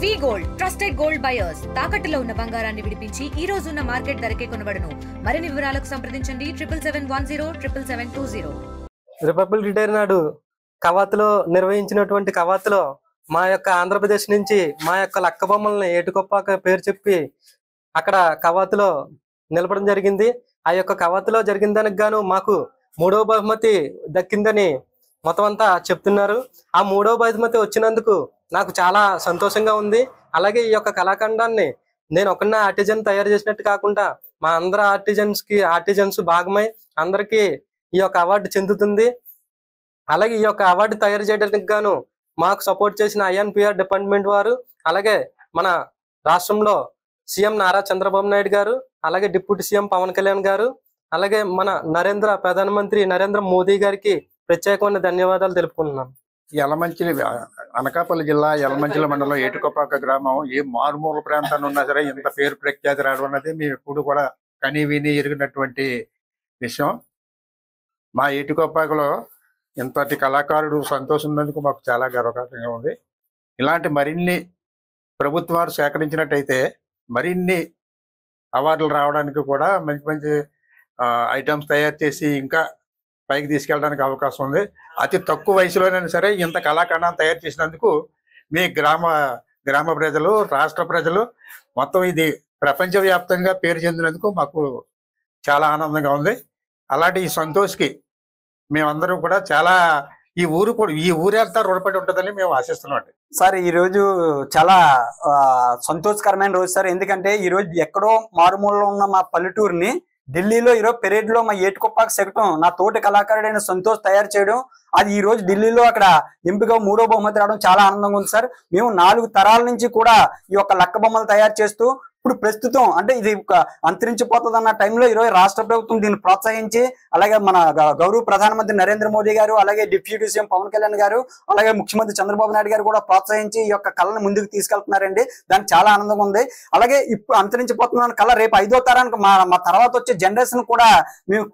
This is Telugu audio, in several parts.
వి గోల్డ్ ట్రస్టెడ్ గోల్డ్ బయర్స్ తాకట్టులో ఉన్న బంగారాన్ని విడిపించి ఈ రోజు ఉన్న మార్కెట్ ధరకే కొనబడును. మరిన్ని వివరాలకు సంప్రదించండి 77107720. రిపబ్లిక్ డే నాడు కవాతులో నిర్వహించినటువంటి కవాతులో మా యొక్క ఆంధ్రప్రదేశ్ నుంచి మా యొక్క లక్క బొమ్మల్ని ఏటుకొప్పాక పేరు చెప్పి అక్కడ కవాతులో నిలపడం జరిగింది. ఆ యొక్క కవాతులో జరిగిన దానికి గాను మాకు 3వ బహుమతి దక్కిందని మొత్తం అంతా చెప్తున్నారు. ఆ 3వ బహుమతి వచ్చినందుకు నాకు చాలా సంతోషంగా ఉంది. అలాగే ఈ యొక్క కళాఖండాన్ని నేను ఒకన్నా ఆర్టిజన్ తయారు చేసినట్టు కాకుండా మా అందరు ఆర్టిజన్స్ భాగమై అందరికీ ఈ యొక్క అవార్డు చెందుతుంది. అలాగే ఈ యొక్క అవార్డు తయారు చేయడానికి గాను మాకు సపోర్ట్ చేసిన INPR డిపార్ట్మెంట్ వారు, అలాగే మన రాష్ట్రంలో సీఎం నారా చంద్రబాబు నాయుడు గారు, అలాగే డిప్యూటీ సీఎం పవన్ కళ్యాణ్ గారు, అలాగే మన ప్రధానమంత్రి నరేంద్ర మోదీ గారికి ప్రత్యేకమైన ధన్యవాదాలు తెలుపుకుంటున్నాను. యలమంచిలి అనకాపల్లి జిల్లా యలమంచిలి మండలం ఏటుకొప్పాక గ్రామం ఏ మారుమూల ప్రాంతాన్ని ఉన్నా సరే ఇంత పేరు ప్రఖ్యాతి రావడం అనేది మేము ఎప్పుడు కూడా కని విని ఎరిగినటువంటి విషయం. మా ఏటుకొప్పాకలో ఇంతటి కళాకారుడు సంతోషం ఉన్నందుకు మాకు చాలా గర్వకారంగా ఉంది. ఇలాంటి మరిన్ని ప్రభుత్వాలు సేకరించినట్టయితే మరిన్ని అవార్డులు రావడానికి కూడా మంచి మంచి ఐటమ్స్ తయారు చేసి ఇంకా పైకి తీసుకెళ్ళడానికి అవకాశం ఉంది. అతి తక్కువ వయసులోనైనా సరే ఇంత కళాఖండాన్ని తయారు చేసినందుకు మీ గ్రామ ప్రజలు, రాష్ట్ర ప్రజలు మొత్తం ఇది ప్రపంచవ్యాప్తంగా పేరు చెందినందుకు మాకు చాలా ఆనందంగా ఉంది. అలాంటి ఈ సంతోష్కి మేమందరం కూడా చాలా ఈ ఊరంతా రుణపడి ఉంటుందని మేము ఆశిస్తున్నాం. సార్ ఈ రోజు చాలా సంతోషకరమైన రోజు సార్. ఎందుకంటే ఈ రోజు ఎక్కడో మారుమూలలో ఉన్న మా పల్లెటూరుని ఢిల్లీలో ఈరోజు పెరేడ్ లో మా ఏటుకొప్పాక శకటం నా తోటి కళాకారుడైన సంతోష్ తయారు చేయడం, అది ఈ రోజు ఢిల్లీలో అక్కడ ఎంపిక 3వ బహుమతి రావడం చాలా ఆనందంగా ఉంది సార్. మేము 4 తరాల నుంచి కూడా ఈ యొక్క లక్క బొమ్మలు తయారు చేస్తూ ఇప్పుడు ప్రస్తుతం అంటే ఇది అంతరించిపోతుంది అన్న టైంలో ఈరోజు రాష్ట్ర ప్రభుత్వం దీన్ని ప్రోత్సహించి, అలాగే మన గౌరవ ప్రధానమంత్రి నరేంద్ర మోదీ గారు, అలాగే డిప్యూటీ సీఎం పవన్ కళ్యాణ్ గారు, అలాగే ముఖ్యమంత్రి చంద్రబాబు నాయుడు గారు కూడా ప్రోత్సహించి ఈ యొక్క కళను ముందుకు తీసుకెళ్తున్నారండి. దానికి చాలా ఆనందంగా ఉంది. అలాగే ఇప్పుడు అంతరించిపోతున్న కళ రేపు 5వ తరానికి మా తర్వాత వచ్చే జనరేషన్ కూడా మేము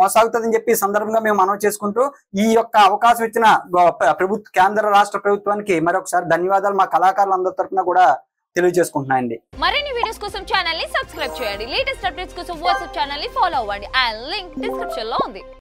కొనసాగుతుందని చెప్పి సందర్భంగా మేము మనవి చేసుకుంటూ ఈ యొక్క అవకాశం ఇచ్చిన కేంద్ర రాష్ట్ర ప్రభుత్వానికి మరొకసారి ధన్యవాదాలు మా కళాకారులందరి తరఫున కూడా తెలియజేసుకుంటున్నాయండి. మరిన్ని వీడియోస్ కోసం ఛానల్ ని సబ్స్క్రైబ్ చేయండి. లేటెస్ట్ అప్డేట్స్ కోసం వాట్సాప్ ఛానల్ ని ఫాలో అవ్వండి. ఆ లింక్ డిస్క్రిప్షన్ లో ఉంది.